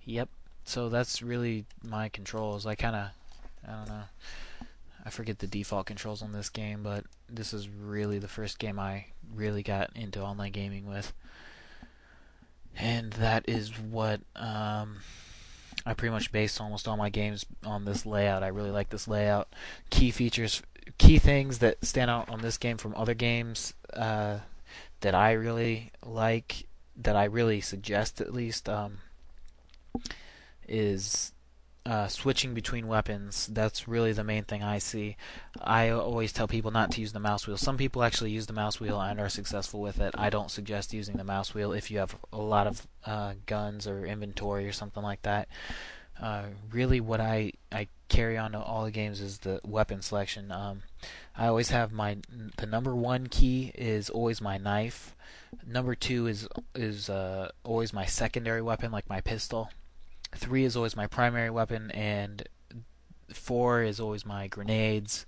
Yep. So that's really my controls. I don't know. I forget the default controls on this game, but this is really the first game I really got into online gaming with. And that is what I pretty much base almost all my games on this layout. I really like this layout. Key features, key things that stand out on this game from other games that I really like, that I really suggest at least, is switching between weapons. That's really the main thing I see. I always tell people not to use the mouse wheel. Some people actually use the mouse wheel and are successful with it. I don't suggest using the mouse wheel if you have a lot of guns or inventory or something like that. Really what I carry on to all the games is the weapon selection. I always have the number 1 key is always my knife. Number 2 is always my secondary weapon, like my pistol. 3 is always my primary weapon, and 4 is always my grenades.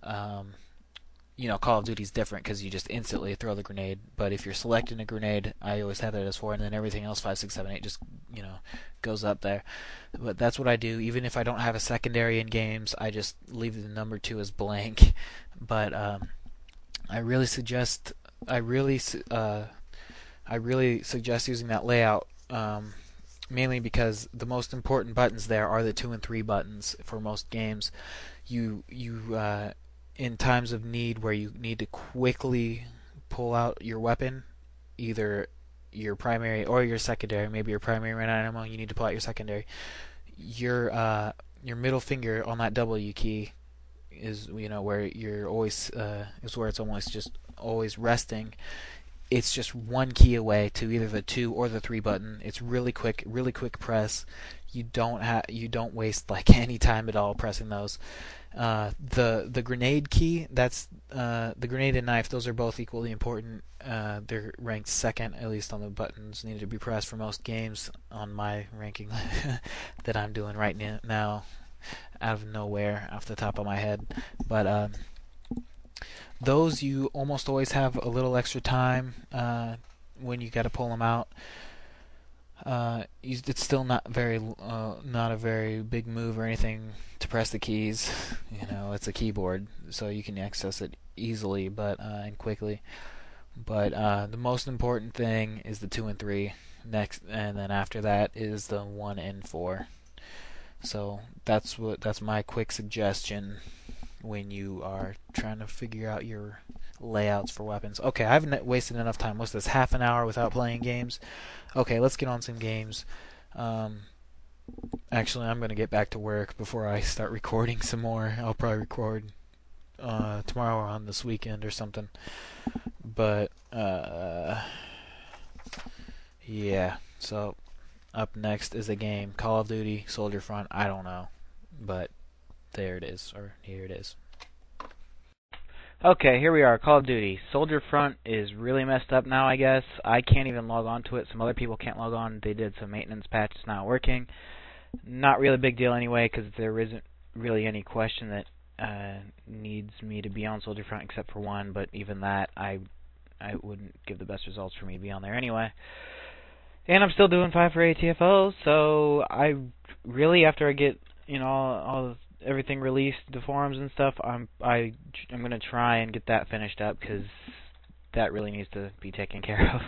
Call of Duty's different because you just instantly throw the grenade, but if you're selecting a grenade, I always have that as 4, and then everything else, 5, 6, 7, 8, just, goes up there. But that's what I do. Even if I don't have a secondary in games, I just leave the number 2 as blank. But I really suggest using that layout. Mainly because the most important buttons there are the 2 and 3 buttons for most games. You in times of need where you need to quickly pull out your weapon, either your primary or your secondary. Maybe your primary ran out of ammo, you need to pull out your secondary. Your middle finger on that W key is where you're always is where it's almost just always resting. It's just 1 key away to either the 2 or the 3 button. It's really quick press. You don't waste like any time at all pressing those. The grenade key, that's the grenade and knife. Those are both equally important. They're ranked second, at least on the buttons needed to be pressed for most games on my ranking that I'm doing right now, out of nowhere, off the top of my head. But those you almost always have a little extra time when you got to pull them out. It's still not a very big move or anything to press the keys. It's a keyboard, so you can access it easily, and quickly. But the most important thing is the 2 and 3 next, and then after that is the 1 and 4. So that's my quick suggestion when you are trying to figure out your layouts for weapons. Okay, I haven't wasted enough time. What's this, half an hour without playing games? Okay, let's get on some games. Actually, I'm going to get back to work before I start recording some more. I'll probably record tomorrow or on this weekend or something. But, yeah. So, up next is a game, Call of Duty, Soldier Front. I don't know, but there it is, or here it is. Okay, here we are, Call of Duty. Soldier Front is really messed up now, I guess. I can't even log on to it. Some other people can't log on. They did some maintenance patch. It's not working. Not really a big deal anyway, because there isn't really any question that needs me to be on Soldier Front except for one, but even that, I wouldn't give the best results for me to be on there anyway. And I'm still doing 5 for ATFO, so I really, after I get, all everything released, the forums and stuff, I'm gonna try and get that finished up, because that really needs to be taken care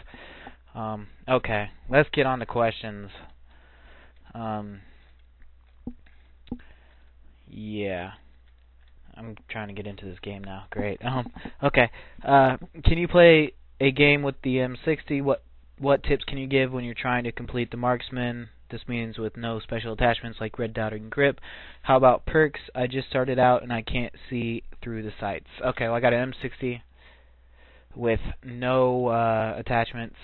of. Okay, let's get on to questions. Yeah, I'm trying to get into this game now. Great. Okay. Can you play a game with the M60? What tips can you give when you're trying to complete the marksman? This means with no special attachments like red dot and grip. How about perks? I just started out and I can't see through the sights. Okay, well I got an M60 with no attachments.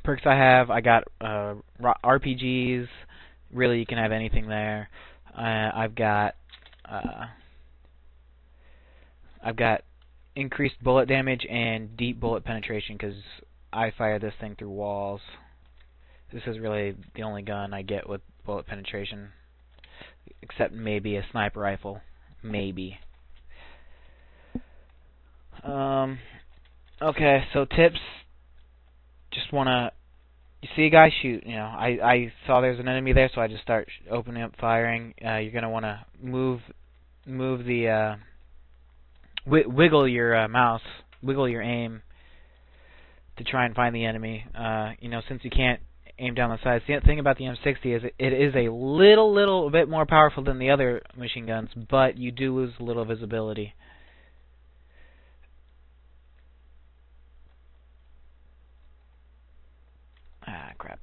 Perks I got RPGs. Really, you can have anything there. I've got increased bullet damage and deep bullet penetration because I fire this thing through walls. This is really the only gun I get with bullet penetration, except maybe a sniper rifle. Maybe. Okay, so tips. Just want to you see a guy shoot. You know, I saw there's an enemy there, so I just start opening up firing. You're gonna want to move the wiggle your mouse, wiggle your aim to try and find the enemy. You know, since you can't aim down the sides. The thing about the M60 is it is a little bit more powerful than the other machine guns, but you do lose a little visibility. Ah, crap.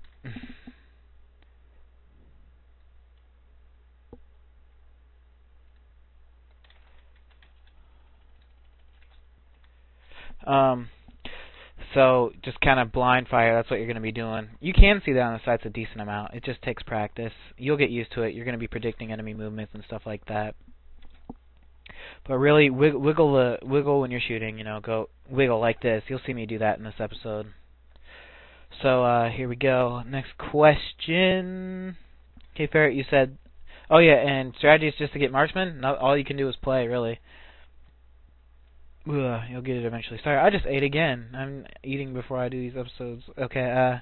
So just kind of blind fire, that's what you're going to be doing. You can see that on the sights a decent amount. It just takes practice. You'll get used to it. You're going to be predicting enemy movements and stuff like that. But really, wiggle when you're shooting. You know, go wiggle like this. You'll see me do that in this episode. So here we go. Next question. Okay, Ferret, you said, oh yeah, and strategy is just to get marksman. No, all you can do is play, really. Ugh, you'll get it eventually. Sorry, I just ate again. I'm eating before I do these episodes. Okay,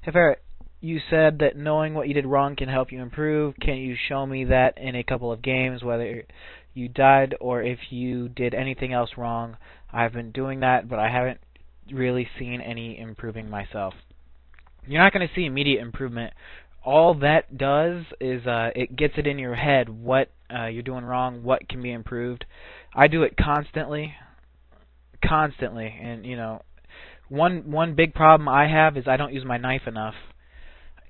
hey Ferret, you said that knowing what you did wrong can help you improve. Can you show me that in a couple of games, whether you died or if you did anything else wrong? I've been doing that, but I haven't really seen any improving myself. You're not going to see immediate improvement. All that does is it gets it in your head what you're doing wrong, what can be improved. I do it constantly, and you know, one big problem I have is I don't use my knife enough.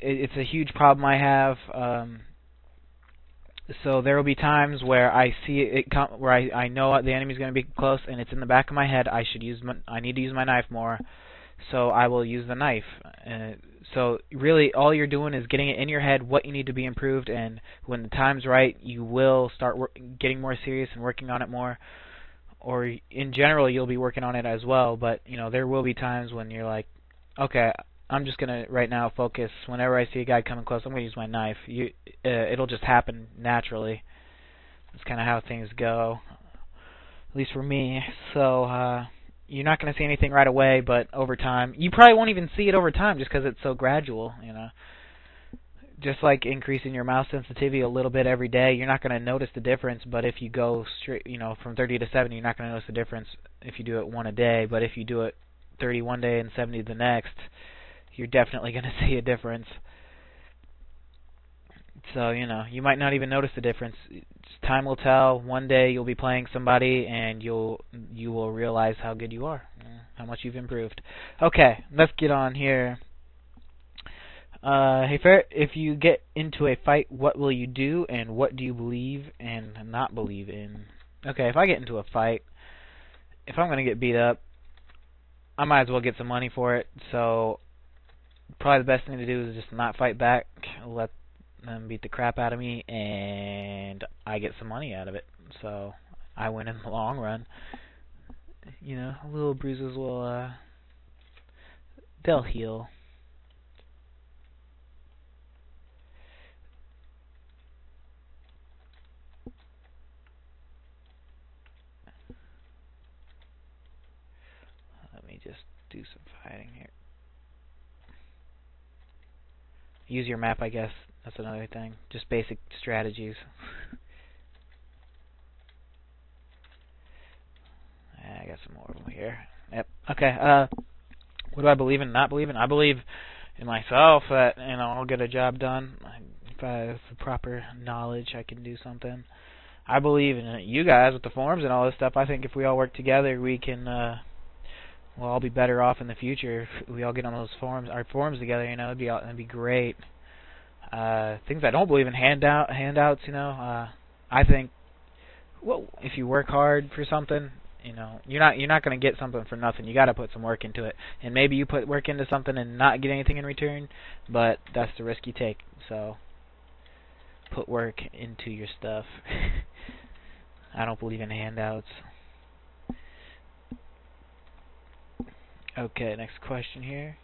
It's a huge problem I have. So there will be times where I see it where I know the enemy's going to be close, and it's in the back of my head. I need to use my knife more, so I will use the knife. So really, all you're doing is getting it in your head what you need to be improved, and when the time's right, you will start getting more serious and working on it more. Or in general, you'll be working on it as well. But you know, there will be times when you're like, okay, I'm just gonna right now focus. Whenever I see a guy coming close, I'm gonna use my knife. It'll just happen naturally. That's kind of how things go, at least for me. So you're not gonna see anything right away, but over time, you probably won't even see it over time, just because it's so gradual. You know, just like increasing your mouse sensitivity a little bit every day, you're not gonna notice the difference. But if you go straight, you know, from 30 to 70, you're not gonna notice the difference if you do it one a day. But if you do it 30 one day and 70 the next, you're definitely going to see a difference. So, you know, you might not even notice the difference. Time will tell. One day you'll be playing somebody and you will realize how good you are, how much you've improved. Okay, let's get on here. Hey Ferret, if you get into a fight, what will you do and what do you believe and not believe in? Okay, if I get into a fight, if I'm going to get beat up, I might as well get some money for it. So probably the best thing to do is just not fight back, let them beat the crap out of me, and I get some money out of it. So I win in the long run. You know, little bruises will, they'll heal. Let me just do some fighting here. Use your map, I guess. That's another thing. Just basic strategies. I got some more of them here. Yep. Okay. What do I believe in? Not believe in? I believe in myself that I'll get a job done. If I have the proper knowledge, I can do something. I believe in you guys with the forums and all this stuff. I think if we all work together, we can. We'll all be better off in the future if we all get on those forums, our forums together. You know, it'd be great. Things I don't believe in, handouts. You know, I think, well, if you work hard for something, you know, you're not going to get something for nothing. You got to put some work into it, and maybe you put work into something and not get anything in return, but that's the risk you take. So, put work into your stuff. I don't believe in handouts. Okay, next question here.